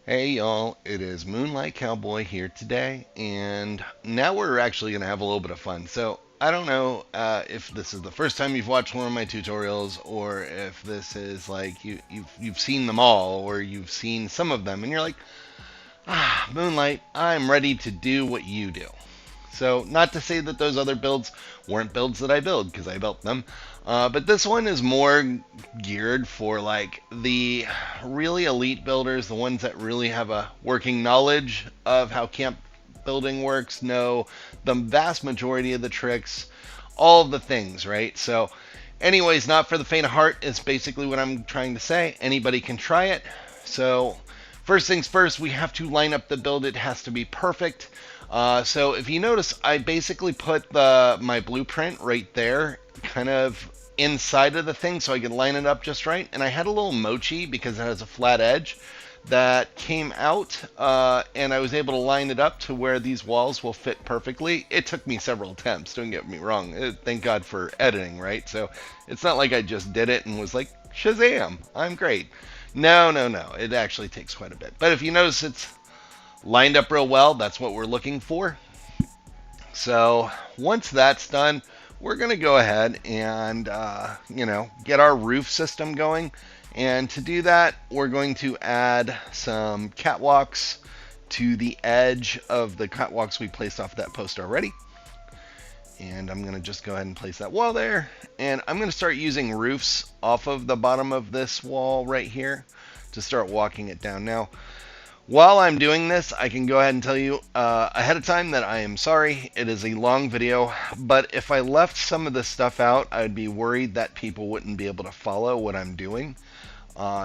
Hey y'all, it is Moonlight Cowboy here today, and now we're actually going to have a little bit of fun. So, I don't know if this is the first time you've watched one of my tutorials, or if this is like you've seen them all, or you've seen some of them, and you're like, Moonlight, I'm ready to do what you do. So, not to say that those other builds weren't builds that I build, because I built them. But this one is more geared for like the really elite builders, the ones that really have a working knowledge of how camp building works, know the vast majority of the tricks, all of the things, right? So, anyways, not for the faint of heart is basically what I'm trying to say. Anybody can try it. So, first things first, we have to line up the build. It has to be perfect. So if you notice, I basically put my blueprint right there, kind of inside of the thing, so I could line it up just right. And I had a little mochi because it has a flat edge that came out, and I was able to line it up to where these walls will fit perfectly. It took me several attempts, don't get me wrong. Thank God for editing, right? So it's not like I just did it and was like, Shazam, I'm great. No, no, no. It actually takes quite a bit. But if you notice, it's lined up real well. That's what we're looking for. So once that's done, we're going to go ahead and, get our roof system going. And to do that, we're going to add some catwalks to the edge of the catwalks we placed off that post already. And I'm going to just go ahead and place that wall there. And I'm going to start using roofs off of the bottom of this wall right here to start walking it down. Now, while I'm doing this, I can go ahead and tell you ahead of time that I am sorry. It is a long video, but if I left some of the stuff out, I'd be worried that people wouldn't be able to follow what I'm doing.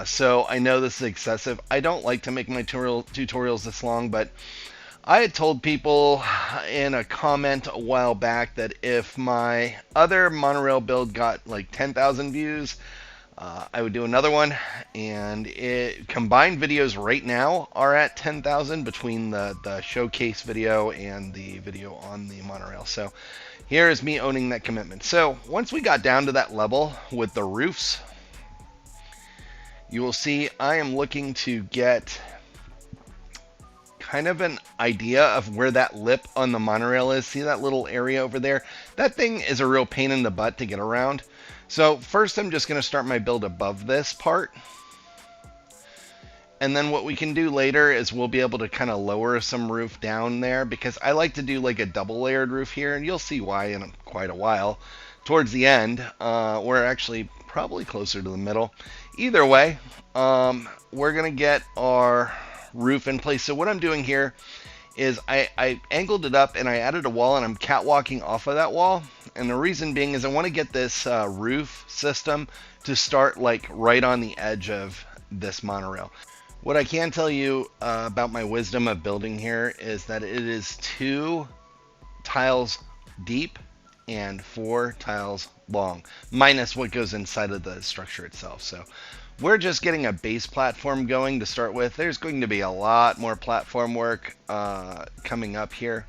So I know this is excessive. I don't like to make my tutorials this long, but I had told people in a comment a while back that if my other monorail build got like 10,000 views, I would do another one, and combined videos right now are at 10,000 between the showcase video and the video on the monorail. So here is me owning that commitment. So once we got down to that level with the roofs, you will see I am looking to get kind of an idea of where that lip on the monorail is. See that little area over there? That thing is a real pain in the butt to get around. So first I'm just going to start my build above this part. And then what we can do later is we'll be able to kind of lower some roof down there, because I like to do like a double layered roof here, and you'll see why in quite a while. Towards the end, we're actually probably closer to the middle. Either way, we're going to get our roof in place. So what I'm doing here is I angled it up and I added a wall, and I'm catwalking off of that wall. And the reason being is I want to get this roof system to start like right on the edge of this monorail. What I can tell you about my wisdom of building here is that it is 2 tiles deep and 4 tiles long, minus what goes inside of the structure itself. So we're just getting a base platform going to start with. There's going to be a lot more platform work coming up here.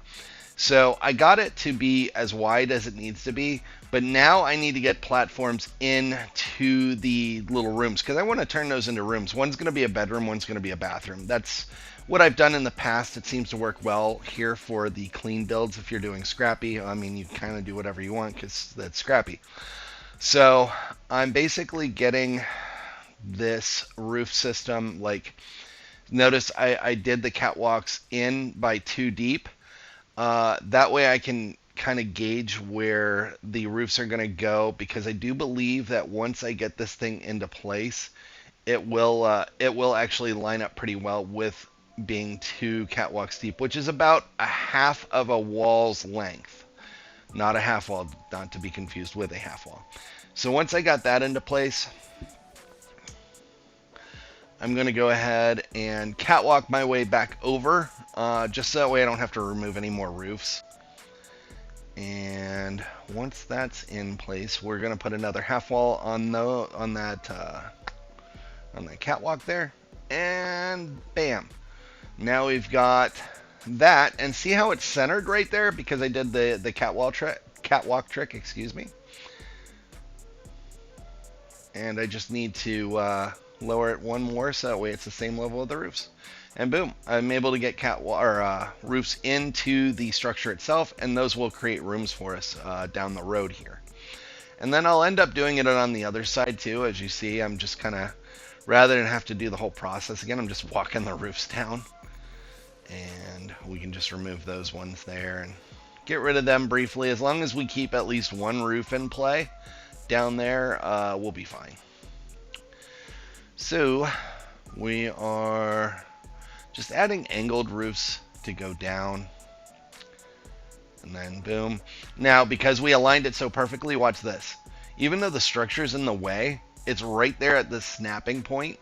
So I got it to be as wide as it needs to be, but now I need to get platforms into the little rooms, because I want to turn those into rooms. One's going to be a bedroom, one's going to be a bathroom. That's what I've done in the past. It seems to work well here for the clean builds. If you're doing scrappy, I mean, you kind of do whatever you want because that's scrappy. So I'm basically getting this roof system, like, notice I did the catwalks in by 2 deep. That way I can kind of gauge where the roofs are going to go, because I do believe that once I get this thing into place, it will actually line up pretty well with being 2 catwalks deep, which is about a half of a wall's length. Not a half wall, not to be confused with a half wall. So once I got that into place, I'm going to go ahead and catwalk my way back over, just so that way I don't have to remove any more roofs. And once that's in place, we're going to put another half wall on that catwalk there, and bam! Now we've got that, and see how it's centered right there because I did the catwalk trick, excuse me. And I just need to lower it one more so that way it's the same level of the roofs. And boom, I'm able to get roofs into the structure itself, and those will create rooms for us down the road here. And then I'll end up doing it on the other side too. As you see, I'm just kind of, rather than have to do the whole process again, I'm just walking the roofs down. And we can just remove those ones there and get rid of them briefly. As long as we keep at least one roof in play down there, we'll be fine. So we are just adding angled roofs to go down. And then boom. Now, because we aligned it so perfectly, watch this. Even though the structure's in the way, it's right there at this snapping point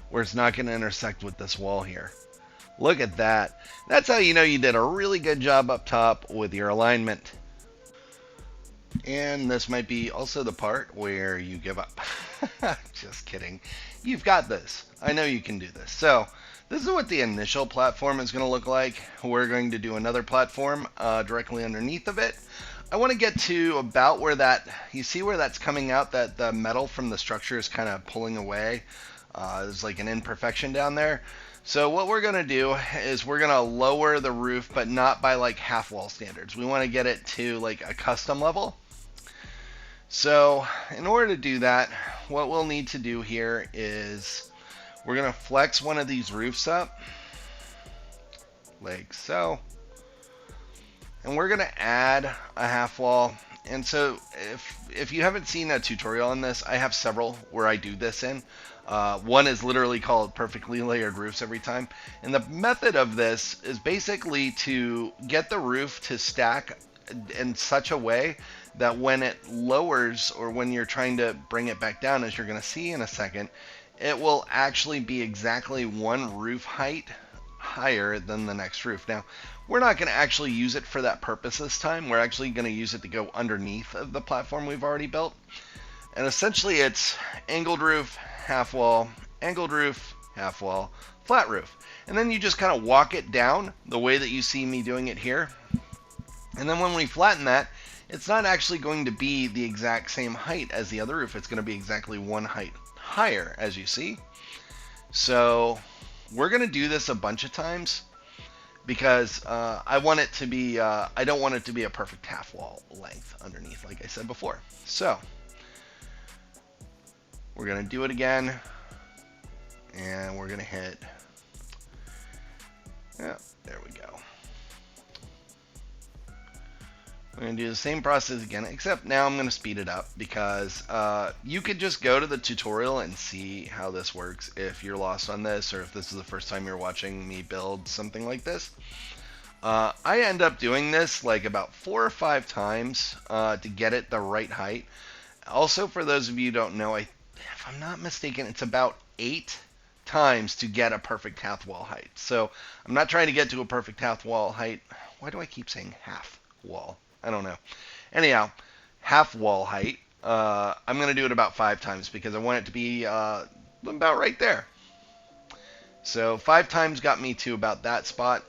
where it's not going to intersect with this wall here. Look at that. That's how you know you did a really good job up top with your alignment. And this might be also the part where you give up. Just kidding. You've got this. I know you can do this. So this is what the initial platform is going to look like. We're going to do another platform directly underneath of it. I want to get to about where that, you see where that's coming out, that the metal from the structure is kind of pulling away. There's like an imperfection down there. So what we're going to do is we're going to lower the roof, but not by like half wall standards. We want to get it to like a custom level. So in order to do that, what we'll need to do here is we're going to flex one of these roofs up like so. And we're going to add a half wall. And so if you haven't seen a tutorial on this, I have several where I do this in. One is literally called perfectly layered roofs every time. And the method of this is basically to get the roof to stack in such a way that when it lowers or when you're trying to bring it back down, as you're going to see in a second, it will actually be exactly one roof height higher than the next roof. Now, we're not going to actually use it for that purpose this time. We're actually going to use it to go underneath of the platform we've already built. And essentially it's angled roof, half wall, angled roof, half wall, flat roof. And then you just kind of walk it down the way that you see me doing it here. And then when we flatten that, it's not actually going to be the exact same height as the other roof. It's going to be exactly one height higher, as you see. So we're going to do this a bunch of times because I want it to be, I don't want it to be a perfect half wall length underneath, like I said before. So we're going to do it again, and we're going to hit, yeah, there we go. We're going to do the same process again, except now I'm going to speed it up because you could just go to the tutorial and see how this works if you're lost on this, or if this is the first time you're watching me build something like this. I end up doing this like about 4 or 5 times to get it the right height. Also, for those of you who don't know, if I'm not mistaken, it's about 8 times to get a perfect half wall height. So I'm not trying to get to a perfect half wall height. Why do I keep saying half wall? I don't know. Anyhow, half wall height. I'm going to do it about 5 times because I want it to be about right there. So 5 times got me to about that spot.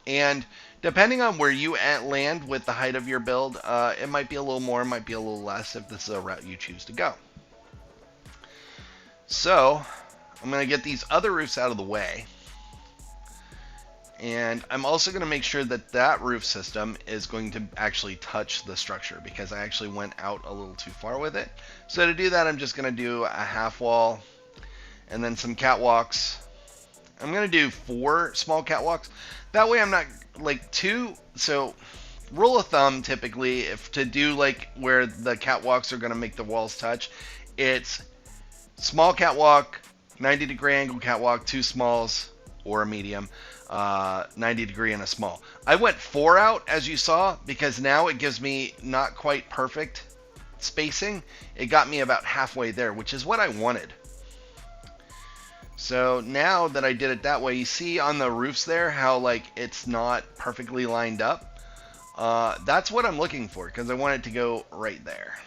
And depending on where you land with the height of your build, it might be a little more, it might be a little less if this is a route you choose to go. So I'm going to get these other roofs out of the way. And I'm also going to make sure that that roof system is going to actually touch the structure because I actually went out a little too far with it. So to do that, I'm just going to do a half wall and then some catwalks. I'm going to do 4 small catwalks. That way I'm not like 2. So rule of thumb, typically, if to do like where the catwalks are going to make the walls touch, it's small catwalk, 90-degree angle catwalk, 2 smalls or a medium. 90-degree and a small. I went 4 out, as you saw, because now it gives me not quite perfect spacing. It got me about halfway there, which is what I wanted. So now that I did it that way, you see on the roofs there how like it's not perfectly lined up. That's what I'm looking for because I want it to go right there.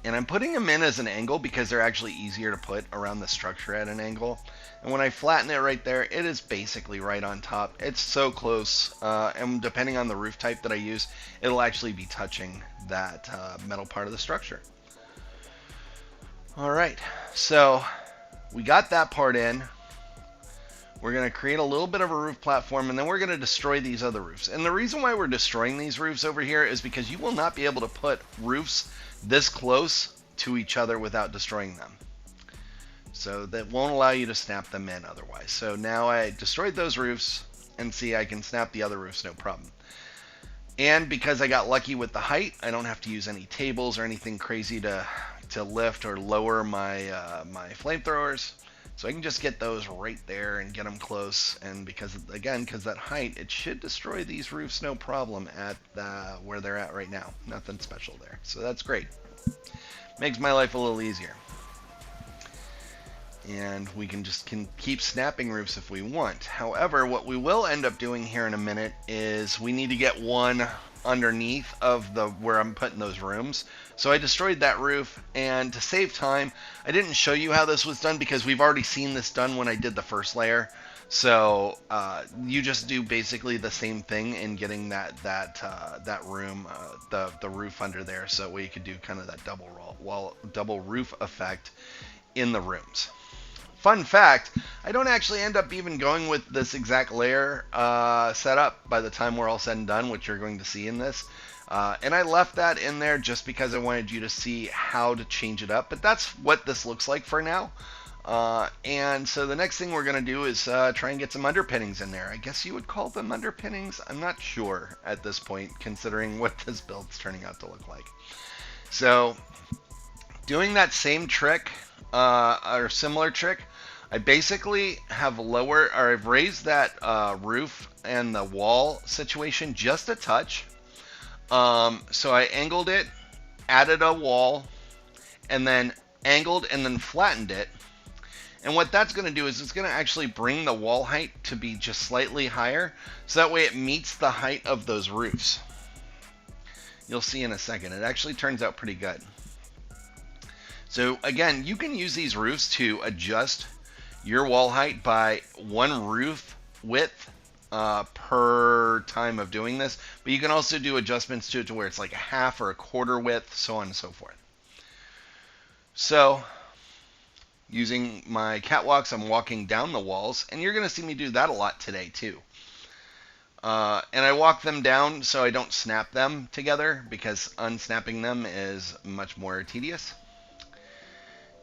And I'm putting them in as an angle because they're actually easier to put around the structure at an angle. And when I flatten it right there, it is basically right on top. It's so close. And depending on the roof type that I use, it'll actually be touching that metal part of the structure. All right, so we got that part in. We're going to create a little bit of a roof platform, and then we're going to destroy these other roofs. And the reason why we're destroying these roofs over here is because you will not be able to put roofs this close to each other without destroying them. So that won't allow you to snap them in otherwise. So now I destroyed those roofs, and see, I can snap the other roofs no problem. And because I got lucky with the height, I don't have to use any tables or anything crazy to lift or lower my my flamethrowers. So I can just get those right there and get them close. And because that height, it should destroy these roofs no problem at where they're at right now. Nothing special there. So that's great. Makes my life a little easier. And we can keep snapping roofs if we want. However, what we will end up doing here in a minute is we need to get one underneath of where I'm putting those rooms. So I destroyed that roof, and to save time, I didn't show you how this was done because we've already seen this done when I did the first layer. So you just do basically the same thing in getting that room, the roof under there, so we could do kind of that double roof effect in the rooms. Fun fact, I don't actually end up even going with this exact layer setup by the time we're all said and done, which you're going to see in this. And I left that in there just because I wanted you to see how to change it up. But that's what this looks like for now. And so the next thing we're going to do is try and get some underpinnings in there. I guess you would call them underpinnings. I'm not sure at this point, considering what this build's turning out to look like. So doing that same trick, or similar trick, I basically have I've raised that roof and the wall situation just a touch. So I angled it, added a wall, and then angled and then flattened it. And what that's going to do is it's going to actually bring the wall height to be just slightly higher, so that way it meets the height of those roofs. You'll see in a second. It actually turns out pretty good. So again, you can use these roofs to adjust your wall height by one roof width per time of doing this, but you can also do adjustments to it to where it's like a half or a quarter width, so on and so forth. So using my catwalks, I'm walking down the walls, and you're going to see me do that a lot today too. And I walk them down so I don't snap them together, because unsnapping them is much more tedious.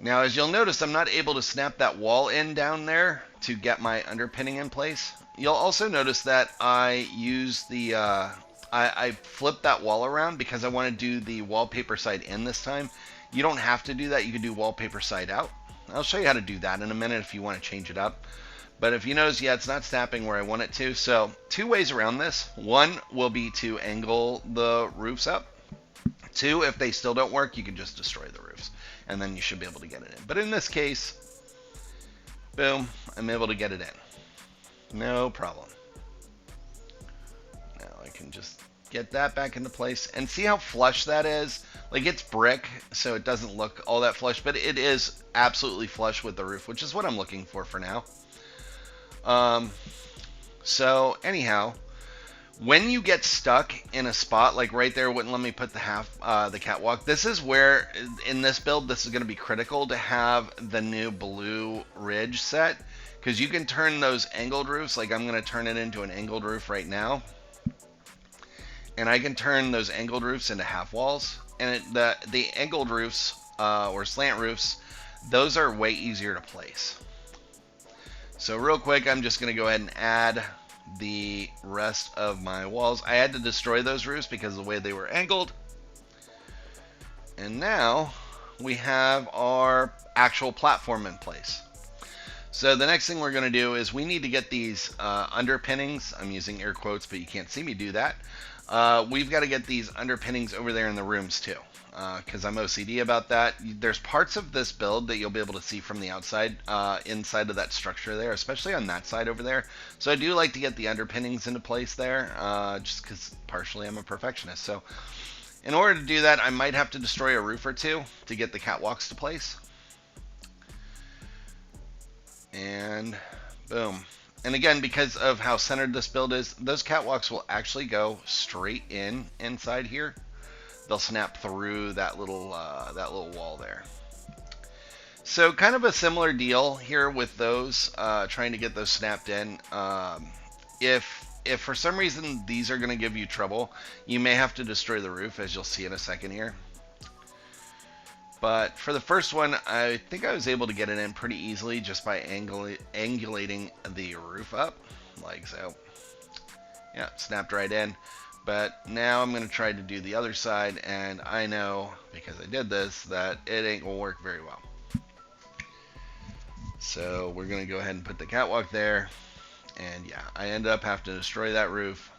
Now, as you'll notice, I'm not able to snap that wall in down there to get my underpinning in place. You'll also notice that I use I flip that wall around because I want to do the wallpaper side in this time. You don't have to do that. You can do wallpaper side out. I'll show you how to do that in a minute if you want to change it up. But if you notice, yeah, it's not snapping where I want it to. So 2 ways around this. One will be to angle the roofs up. 2, if they still don't work, you can just destroy the roofs, and then you should be able to get it in. But in this case, boom, I'm able to get it in. No problem. Now I can just get that back into place, and see how flush that is? Like, it's brick, so it doesn't look all that flush, but it is absolutely flush with the roof, which is what I'm looking for now. So anyhow, when you get stuck in a spot, like right there wouldn't let me put the catwalk, this is where, in this build, this is going to be critical to have the new blue ridge set, because you can turn those angled roofs, like I'm going to turn it into an angled roof right now, and I can turn those angled roofs into half walls, and the angled roofs, or slant roofs, those are way easier to place. So real quick, I'm just going to go ahead and add the rest of my walls. I had to destroy those roofs because of the way they were angled. And now we have our actual platform in place. So the next thing we're going to do is we need to get these underpinnings. I'm using air quotes, but you can't see me do that. We've got to get these underpinnings over there in the rooms too, because I'm OCD about that. There's parts of this build that you'll be able to see from the outside, inside of that structure there, especially on that side over there. So I do like to get the underpinnings into place there, just because partially I'm a perfectionist. So in order to do that, I might have to destroy a roof or two to get the catwalks to place. And boom. And again, because of how centered this build is, those catwalks will actually go straight inside here. They'll snap through that little wall there. So kind of a similar deal here with those, trying to get those snapped in. If for some reason these are going to give you trouble, you may have to destroy the roof, as you'll see in a second here. But for the first one, I think I was able to get it in pretty easily just by angulating the roof up, like so. Yeah, snapped right in. But now I'm going to try to do the other side, and I know, because I did this, that it ain't going to work very well. So we're going to go ahead and put the catwalk there. And yeah, I end up having to destroy that roof.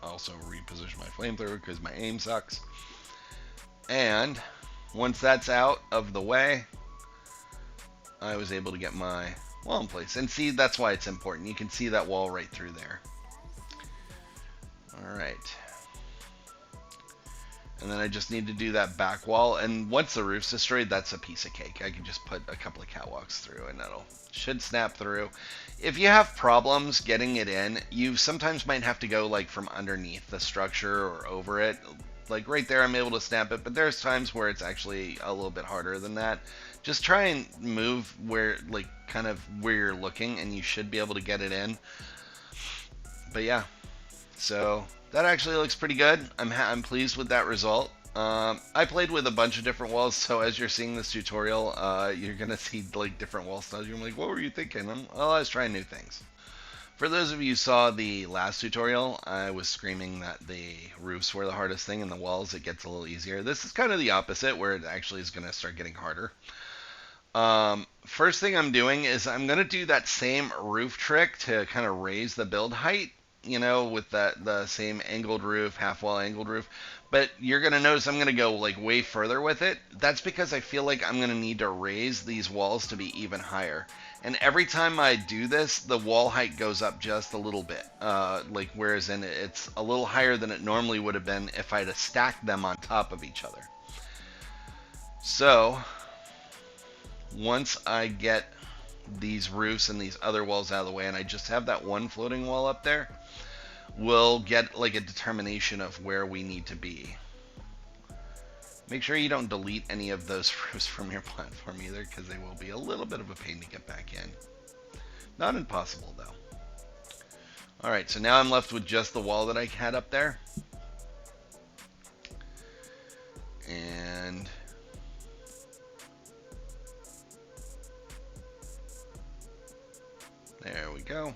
Also reposition my flamethrower because my aim sucks. And once that's out of the way, I was able to get my wall in place. And see, that's why it's important. You can see that wall right through there. Alright. And then I just need to do that back wall. And once the roof's destroyed, that's a piece of cake. I can just put a couple of catwalks through and that'll should snap through. If you have problems getting it in, you sometimes might have to go like from underneath the structure or over it. Like right there, I'm able to snap it, but there's times where it's actually a little bit harder than that. Just try and move where, like, kind of where you're looking, and you should be able to get it in. But yeah, so that actually looks pretty good. I'm pleased with that result. I played with a bunch of different walls, so as you're seeing this tutorial, you're gonna see like different wall styles. You're like, what were you thinking? Well, I was trying new things. For those of you who saw the last tutorial, I was screaming that the roofs were the hardest thing and the walls, it gets a little easier. This is kind of the opposite, where it actually is going to start getting harder. First thing I'm doing is I'm going to do that same roof trick to kind of raise the build height, you know, with the same angled roof, half wall angled roof. But you're going to notice I'm going to go like way further with it. That's because I feel like I'm going to need to raise these walls to be even higher. And every time I do this, the wall height goes up just a little bit. Like whereas in it's a little higher than it normally would have been if I'd have stacked them on top of each other. So once I get these roofs and these other walls out of the way and I just have that one floating wall up there, we'll get like a determination of where we need to be. Make sure you don't delete any of those roofs from your platform either, because they will be a little bit of a pain to get back in. Not impossible though. Alright, so now I'm left with just the wall that I had up there. And there we go.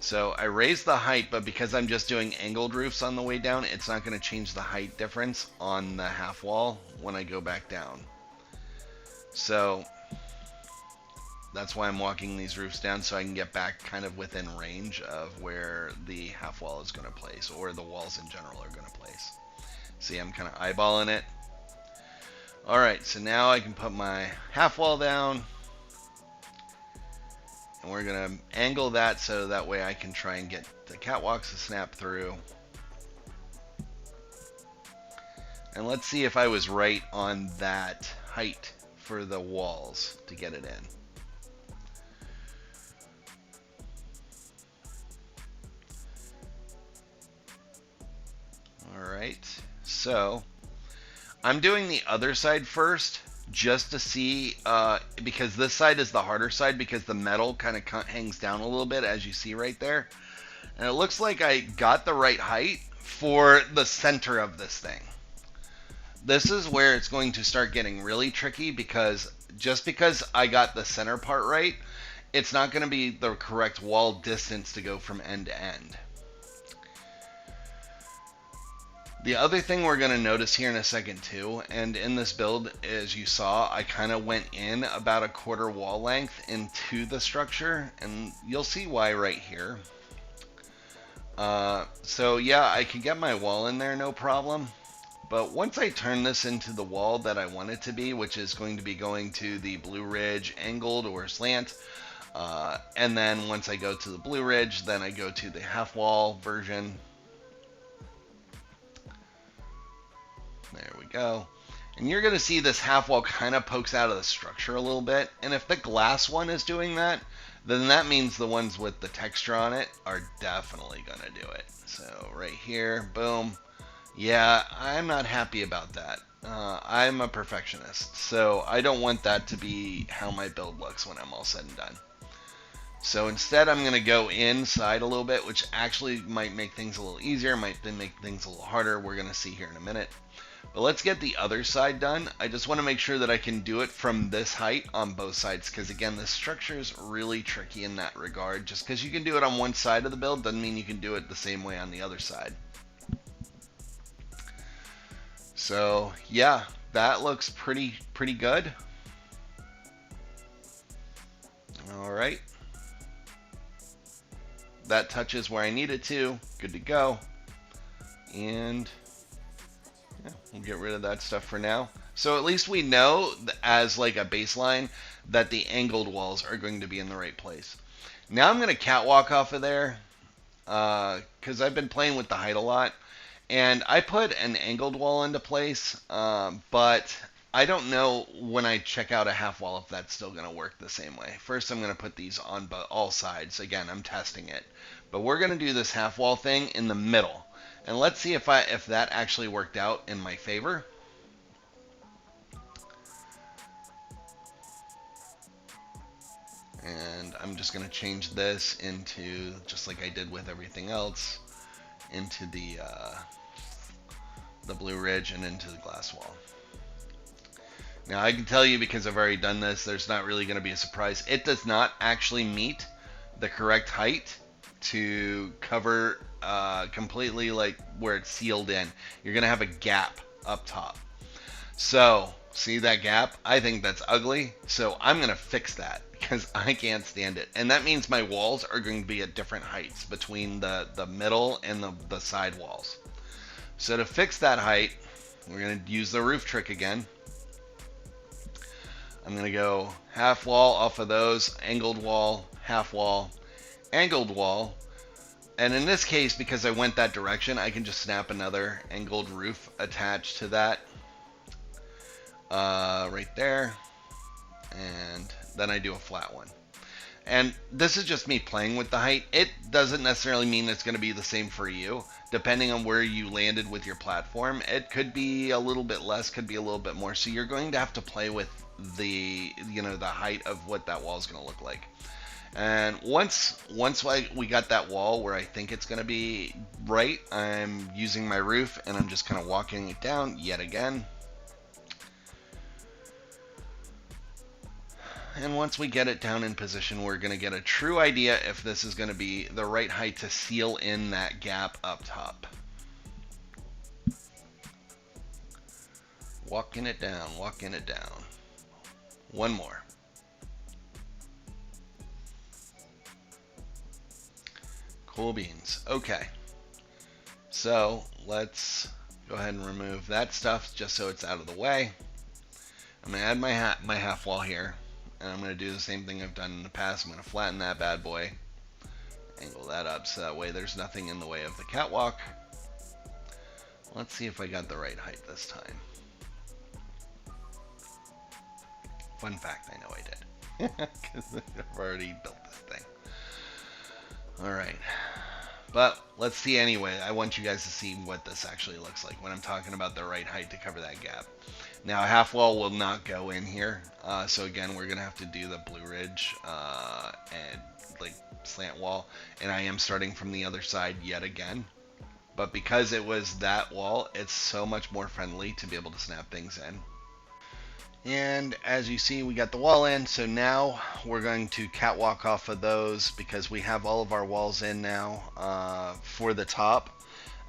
So I raised the height, but because I'm just doing angled roofs on the way down, it's not going to change the height difference on the half wall when I go back down. So that's why I'm walking these roofs down, so I can get back kind of within range of where the half wall is going to place, or the walls in general are going to place. See, I'm kind of eyeballing it. Alright, so now I can put my half wall down. And we're going to angle that so that way I can try and get the catwalks to snap through. And let's see if I was right on that height for the walls to get it in. Alright, so I'm doing the other side first, just to see, because this side is the harder side because the metal kind of hangs down a little bit, as you see right there. And it looks like I got the right height for the center of this thing. This is where it's going to start getting really tricky, because just because I got the center part right, it's not going to be the correct wall distance to go from end to end. The other thing we're going to notice here in a second too, and in this build, as you saw, I kind of went in about a quarter wall length into the structure, and you'll see why right here. So yeah, I could get my wall in there no problem, but once I turn this into the wall that I want it to be, which is going to be going to the Blue Ridge angled or slant, and then once I go to the Blue Ridge, then I go to the half wall version. There we go. And you're going to see this half wall kind of pokes out of the structure a little bit. And if the glass one is doing that, then that means the ones with the texture on it are definitely going to do it. So right here, boom, Yeah, I'm not happy about that. I'm a perfectionist, so I don't want that to be how my build looks when I'm all said and done. So instead, I'm going to go inside a little bit, which actually might make things a little easier, might then make things a little harder. We're going to see here in a minute. But let's get the other side done. I just want to make sure that I can do it from this height on both sides, because again, this structure is really tricky in that regard. Just because you can do it on one side of the build doesn't mean you can do it the same way on the other side. So yeah, that looks pretty good. All right. That touches where I need it to. Good to go. And yeah, we'll get rid of that stuff for now. So at least we know as like a baseline that the angled walls are going to be in the right place. Now I'm going to catwalk off of there because I've been playing with the height a lot. And I put an angled wall into place, but I don't know when I check out a half wall if that's still going to work the same way. First, I'm going to put these on all sides. Again, I'm testing it. But we're going to do this half wall thing in the middle. And let's see if that actually worked out in my favor. And I'm just going to change this into, just like I did with everything else, into the Blue Ridge and into the glass wall. Now I can tell you, because I've already done this, there's not really going to be a surprise. It does not actually meet the correct height to cover completely like where it's sealed in. You're going to have a gap up top. So see that gap? I think that's ugly. So I'm going to fix that because I can't stand it. And that means my walls are going to be at different heights between the middle and the side walls. So to fix that height, we're going to use the roof trick again. I'm going to go half wall off of those, angled wall, half wall, angled wall. And in this case, because I went that direction, I can just snap another angled roof attached to that right there. And then I do a flat one. And this is just me playing with the height. It doesn't necessarily mean it's going to be the same for you. Depending on where you landed with your platform, it could be a little bit less, could be a little bit more. So you're going to have to play with the height of what that wall is going to look like. And once we got that wall where I think it's going to be right, I'm using my roof and I'm just kind of walking it down yet again. And once we get it down in position, we're going to get a true idea if this is going to be the right height to seal in that gap up top. Walking it down, walking it down. One more. Cool beans. Okay. So let's go ahead and remove that stuff just so it's out of the way. I'm going to add my half wall here. And I'm going to do the same thing I've done in the past. I'm going to flatten that bad boy. Angle that up so that way there's nothing in the way of the catwalk. Let's see if I got the right height this time. Fun fact, I know I did. Because I've already built this thing. Alright. But let's see anyway. I want you guys to see what this actually looks like when I'm talking about the right height to cover that gap. Now, a half wall will not go in here. So again, we're going to have to do the Blue Ridge and like slant wall. And I am starting from the other side yet again. But because it was that wall, it's so much more friendly to be able to snap things in. And as you see, we got the wall in. So now we're going to catwalk off of those because we have all of our walls in now for the top.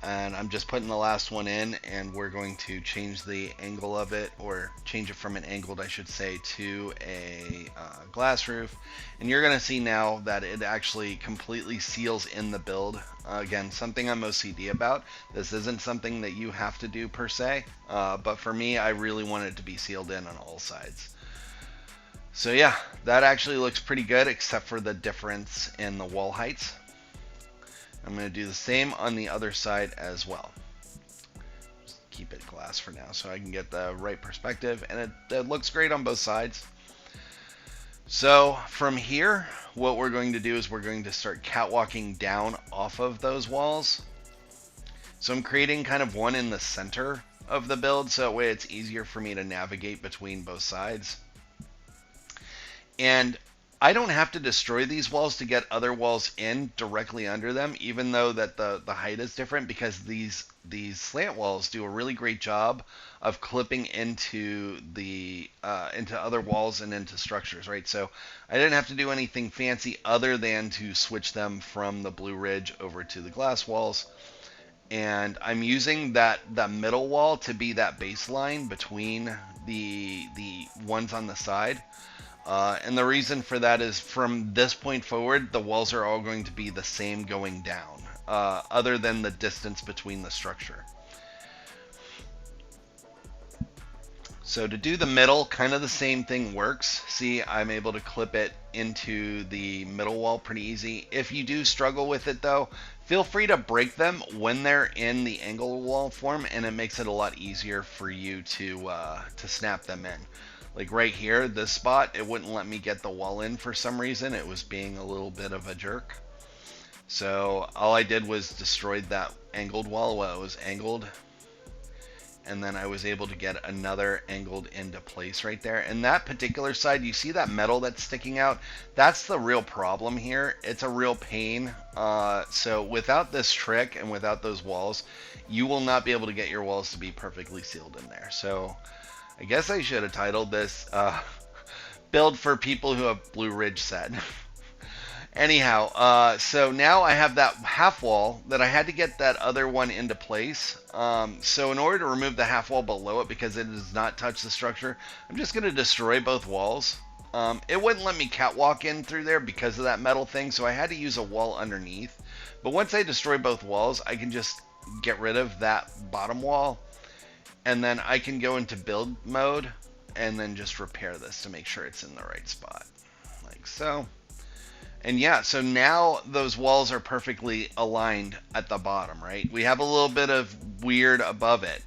And I'm just putting the last one in, and we're going to change the angle of it, or change it from an angled, I should say, to a glass roof. And you're going to see now that it actually completely seals in the build. Again, something I'm OCD about. This isn't something that you have to do per se, but for me, I really want it to be sealed in on all sides. So yeah, that actually looks pretty good, except for the difference in the wall heights. I'm going to do the same on the other side as well. Just keep it glass for now so I can get the right perspective, and it looks great on both sides. So from here, what we're going to do is we're going to start catwalking down off of those walls. So I'm creating kind of one in the center of the build, so that way it's easier for me to navigate between both sides. And I don't have to destroy these walls to get other walls in directly under them, even though that the height is different, because these slant walls do a really great job of clipping into the into other walls and into structures, right? So I didn't have to do anything fancy other than to switch them from the blue ridge over to the glass walls. And I'm using that middle wall to be that baseline between the ones on the side. And the reason for that is from this point forward, the walls are all going to be the same going down, other than the distance between the structure. So to do the middle, kind of the same thing works. See, I'm able to clip it into the middle wall pretty easy. If you do struggle with it though, feel free to break them when they're in the angle wall form, and it makes it a lot easier for you to snap them in. Like right here, this spot, it wouldn't let me get the wall in for some reason. It was being a little bit of a jerk. So all I did was destroyed that angled wall while it was angled. And then I was able to get another angled into place right there. And that particular side, you see that metal that's sticking out? That's the real problem here. It's a real pain. So without this trick and without those walls, you will not be able to get your walls to be perfectly sealed in there. So I guess I should have titled this Build for People Who Have Blue Ridge Set. Anyhow, so now I have that half wall that I had to get that other one into place. So in order to remove the half wall below it, because it does not touch the structure, I'm just going to destroy both walls. It wouldn't let me catwalk in through there because of that metal thing, so I had to use a wall underneath. But once I destroy both walls, I can just get rid of that bottom wall, and then I can go into build mode and then just repair this to make sure it's in the right spot, like so. And yeah, so now those walls are perfectly aligned at the bottom, right? We have a little bit of weird above it,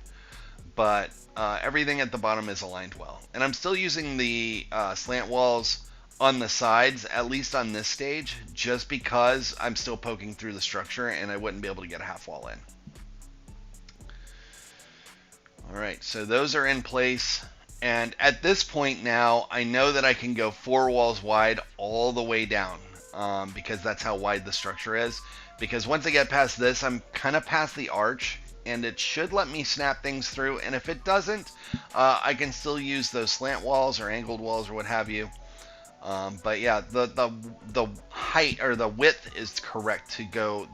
but everything at the bottom is aligned well. And I'm still using the slant walls on the sides, at least on this stage, just because I'm still poking through the structure and I wouldn't be able to get a half wall in. All right, so those are in place. And at this point now, I know that I can go 4 walls wide all the way down. Because that's how wide the structure is. Because once I get past this, I'm kind of past the arch, and it should let me snap things through. And if it doesn't, I can still use those slant walls or angled walls or what have you. But yeah, the height or the width is correct to go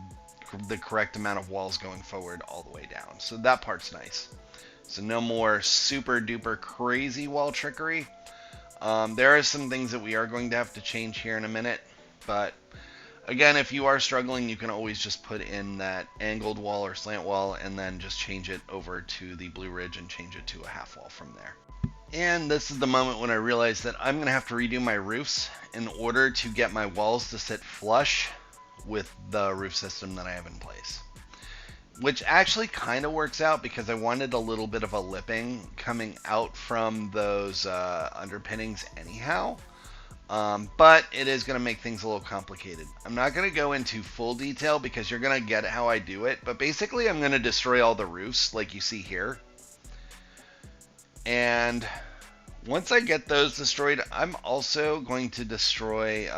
the correct amount of walls going forward all the way down. So that part's nice. So no more super duper crazy wall trickery. There are some things that we are going to have to change here in a minute. But again, if you are struggling, you can always just put in that angled wall or slant wall and then just change it over to the blue ridge and change it to a half wall from there. And this is the moment when I realized that I'm going to have to redo my roofs in order to get my walls to sit flush with the roof system that I have in place. Which actually kind of works out because I wanted a little bit of a lipping coming out from those underpinnings anyhow. But it is going to make things a little complicated. I'm not going to go into full detail because you're going to get how I do it. But basically, I'm going to destroy all the roofs like you see here. And once I get those destroyed, I'm also going to destroy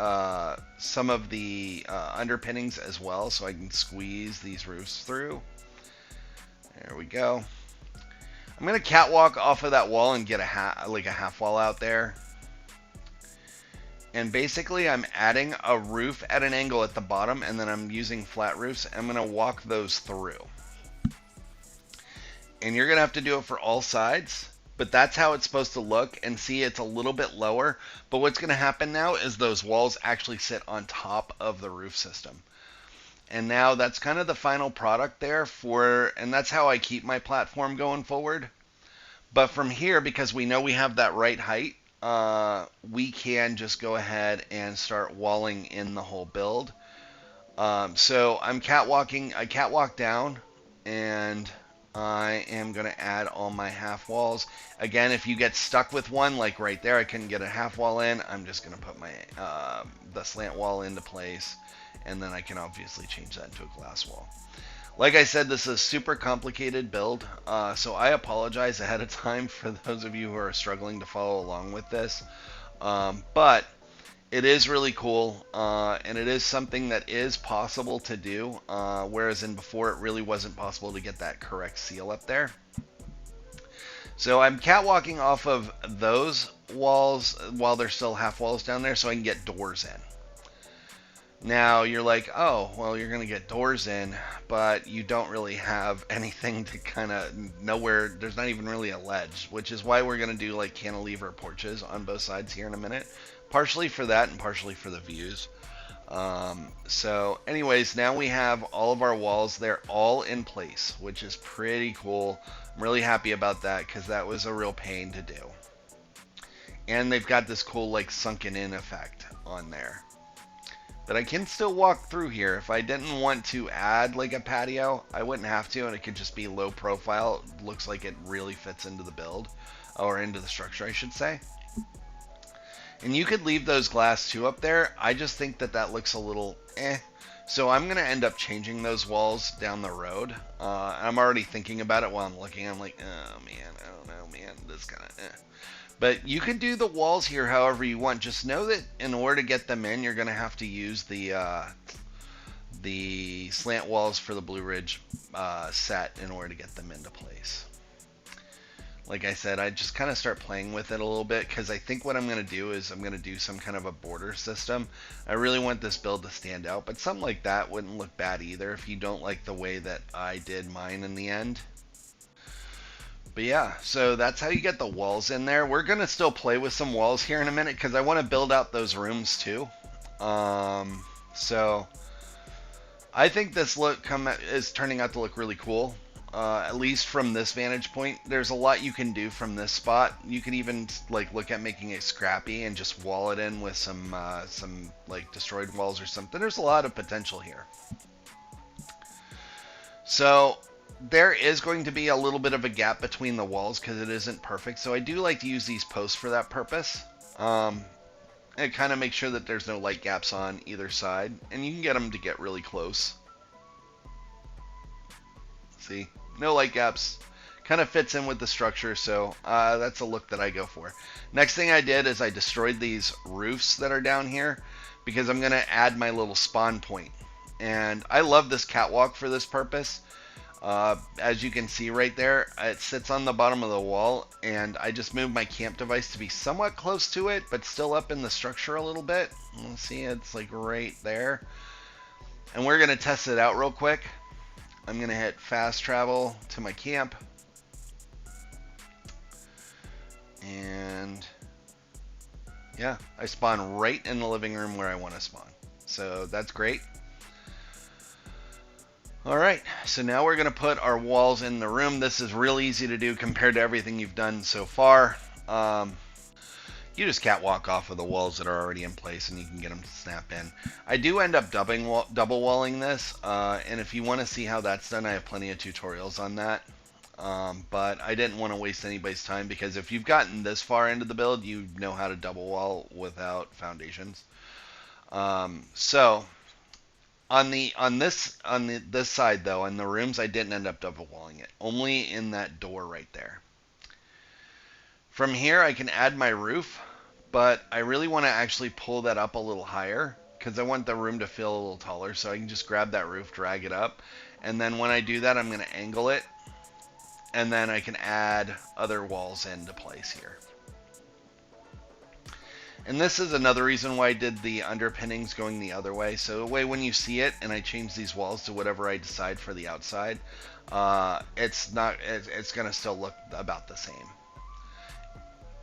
some of the underpinnings as well, so I can squeeze these roofs through. There we go. I'm going to catwalk off of that wall and get a half wall out there. And basically, I'm adding a roof at an angle at the bottom, and then I'm using flat roofs. I'm going to walk those through. And you're going to have to do it for all sides, but that's how it's supposed to look. And see, it's a little bit lower. But what's going to happen now is those walls actually sit on top of the roof system. And now that's kind of the final product there and that's how I keep my platform going forward. But from here, because we know we have that right height, we can just go ahead and start walling in the whole build. So I'm catwalking, I catwalk down, and I am going to add all my half walls. Again, if you get stuck with one, like right there, I couldn't get a half wall in, I'm just going to put my the slant wall into place, and then I can obviously change that into a glass wall. Like I said, this is a super complicated build, so I apologize ahead of time for those of you who are struggling to follow along with this. But it is really cool, and it is something that is possible to do, whereas in before it really wasn't possible to get that correct seal up there. So I'm catwalking off of those walls while there's still half walls down there so I can get doors in. Now you're like, oh, well, you're going to get doors in, but you don't really have anything to kind of nowhere. There's not even really a ledge, which is why we're going to do like cantilever porches on both sides here in a minute. Partially for that and partially for the views. So anyways, now we have all of our walls. They're all in place, which is pretty cool. I'm really happy about that because that was a real pain to do. And they've got this cool like sunken in effect on there. But I can still walk through here. If I didn't want to add like a patio, I wouldn't have to, and it could just be low profile. It looks like it really fits into the build, or into the structure, I should say. And you could leave those glass too up there. I just think that that looks a little eh. So I'm going to end up changing those walls down the road. I'm already thinking about it while I'm looking. I'm like, oh man, I don't know, man. This kind of eh. But you can do the walls here however you want. Just know that in order to get them in, you're going to have to use the slant walls for the Blue Ridge set in order to get them into place. Like I said, I just kind of start playing with it a little bit because I think what I'm going to do is I'm going to do some kind of a border system. I really want this build to stand out, but something like that wouldn't look bad either if you don't like the way that I did mine in the end. But yeah, so that's how you get the walls in there. We're going to still play with some walls here in a minute because I want to build out those rooms too. So I think this look is turning out to look really cool. At least from this vantage point. There's a lot you can do from this spot. You can even like look at making it scrappy and just wall it in with some like destroyed walls or something. There's a lot of potential here. So there is going to be a little bit of a gap between the walls because it isn't perfect. So I do like to use these posts for that purpose. And kind of make sure that there's no light gaps on either side. And you can get them to get really close. See? No light gaps. Kind of fits in with the structure, so that's a look that I go for. Next thing I did is I destroyed these roofs that are down here because I'm going to add my little spawn point. And I love this catwalk for this purpose. As you can see right there, it sits on the bottom of the wall, and I just moved my camp device to be somewhat close to it, but still up in the structure a little bit. You'll see it's like right there. And we're going to test it out real quick. I'm going to hit fast travel to my camp. And yeah, I spawn right in the living room where I want to spawn. So that's great. Alright, so now we're going to put our walls in the room. This is real easy to do compared to everything you've done so far. You just catwalk off of the walls that are already in place and you can get them to snap in. I do end up double walling this, and if you want to see how that's done, I have plenty of tutorials on that. But I didn't want to waste anybody's time because if you've gotten this far into the build, you know how to double wall without foundations. So on this side though, in the rooms, I didn't end up double walling it. Only in that door right there. From here, I can add my roof, but I really want to actually pull that up a little higher because I want the room to feel a little taller. So I can just grab that roof, drag it up, and then when I do that, I'm going to angle it, and then I can add other walls into place here. And this is another reason why I did the underpinnings going the other way. So the way when you see it and I change these walls to whatever I decide for the outside, it's going to still look about the same.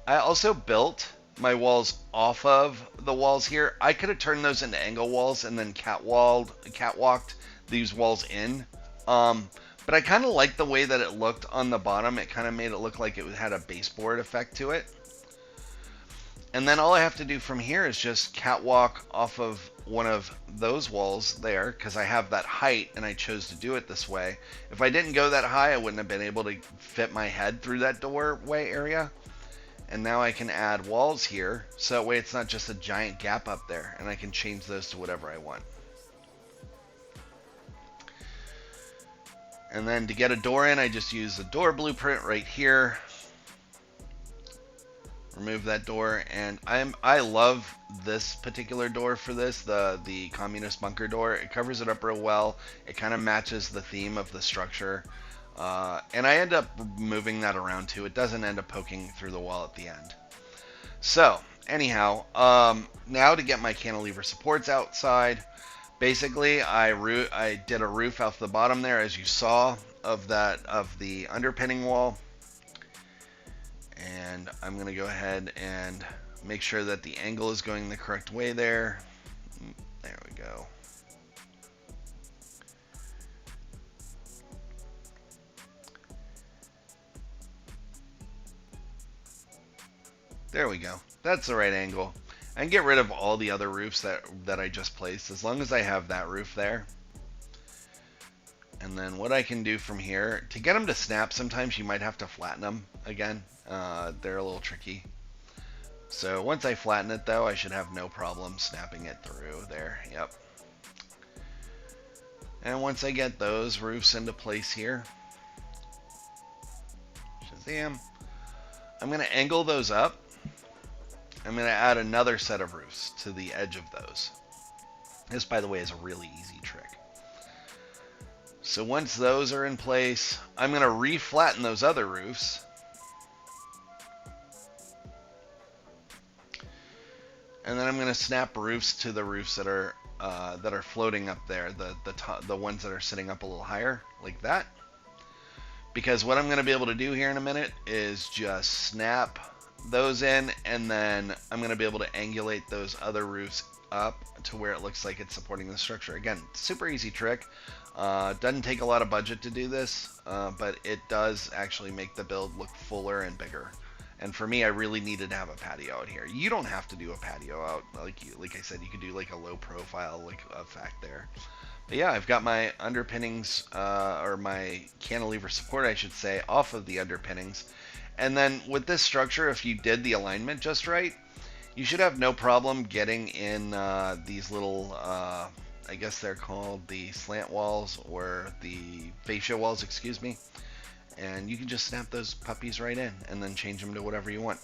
I also built my walls off of the walls here. I could have turned those into angle walls and then catwalked these walls in. But I kind of like the way that it looked on the bottom. It kind of made it look like it had a baseboard effect to it. And then all I have to do from here is just catwalk off of one of those walls there because I have that height and I chose to do it this way. If I didn't go that high, I wouldn't have been able to fit my head through that doorway area. And now I can add walls here, so that way it's not just a giant gap up there, and I can change those to whatever I want. And then to get a door in, I just use the door blueprint right here. Remove that door, and I love this particular door for this, the communist bunker door. It covers it up real well. It kind of matches the theme of the structure, and I end up moving that around too. It doesn't end up poking through the wall at the end. So anyhow, now to get my cantilever supports outside. Basically, I did a roof off the bottom there, as you saw, of the underpinning wall. And I'm going to go ahead and make sure that the angle is going the correct way there. There we go. There we go. That's the right angle. And get rid of all the other roofs that I just placed, as long as I have that roof there. And then what I can do from here, to get them to snap, sometimes you might have to flatten them again. They're a little tricky. So once I flatten it though, I should have no problem snapping it through there. Yep. And once I get those roofs into place here, Shazam, I'm going to angle those up. I'm going to add another set of roofs to the edge of those. This, by the way, is a really easy trick. So once those are in place, I'm going to re-flatten those other roofs. And then I'm going to snap roofs to the roofs that are floating up there, the ones that are sitting up a little higher, like that. Because what I'm going to be able to do here in a minute is just snap those in, and then I'm going to be able to angulate those other roofs up to where it looks like it's supporting the structure. Again, super easy trick. Doesn't take a lot of budget to do this, but it does actually make the build look fuller and bigger. And for me, I really needed to have a patio out here. You don't have to do a patio out, like I said, you could do like a low profile like effect there. But yeah, I've got my underpinnings, or my cantilever support, I should say, off of the underpinnings. And then with this structure, if you did the alignment just right, you should have no problem getting in these little, I guess they're called the slant walls, or the fascia walls, excuse me. And you can just snap those puppies right in and then change them to whatever you want.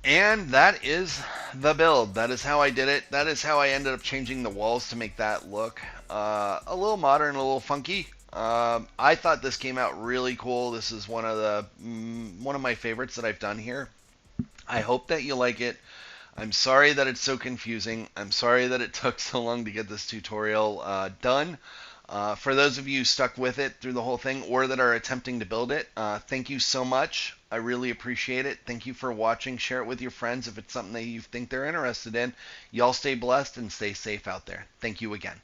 And that is the build. That is how I did it. That is how I ended up changing the walls to make that look a little modern, a little funky. I thought this came out really cool. This is one of my favorites that I've done here. I hope that you like it. I'm sorry that it's so confusing. I'm sorry that it took so long to get this tutorial done. For those of you stuck with it through the whole thing, or that are attempting to build it, thank you so much. I really appreciate it. Thank you for watching. Share it with your friends if it's something that you think they're interested in. Y'all stay blessed and stay safe out there. Thank you again.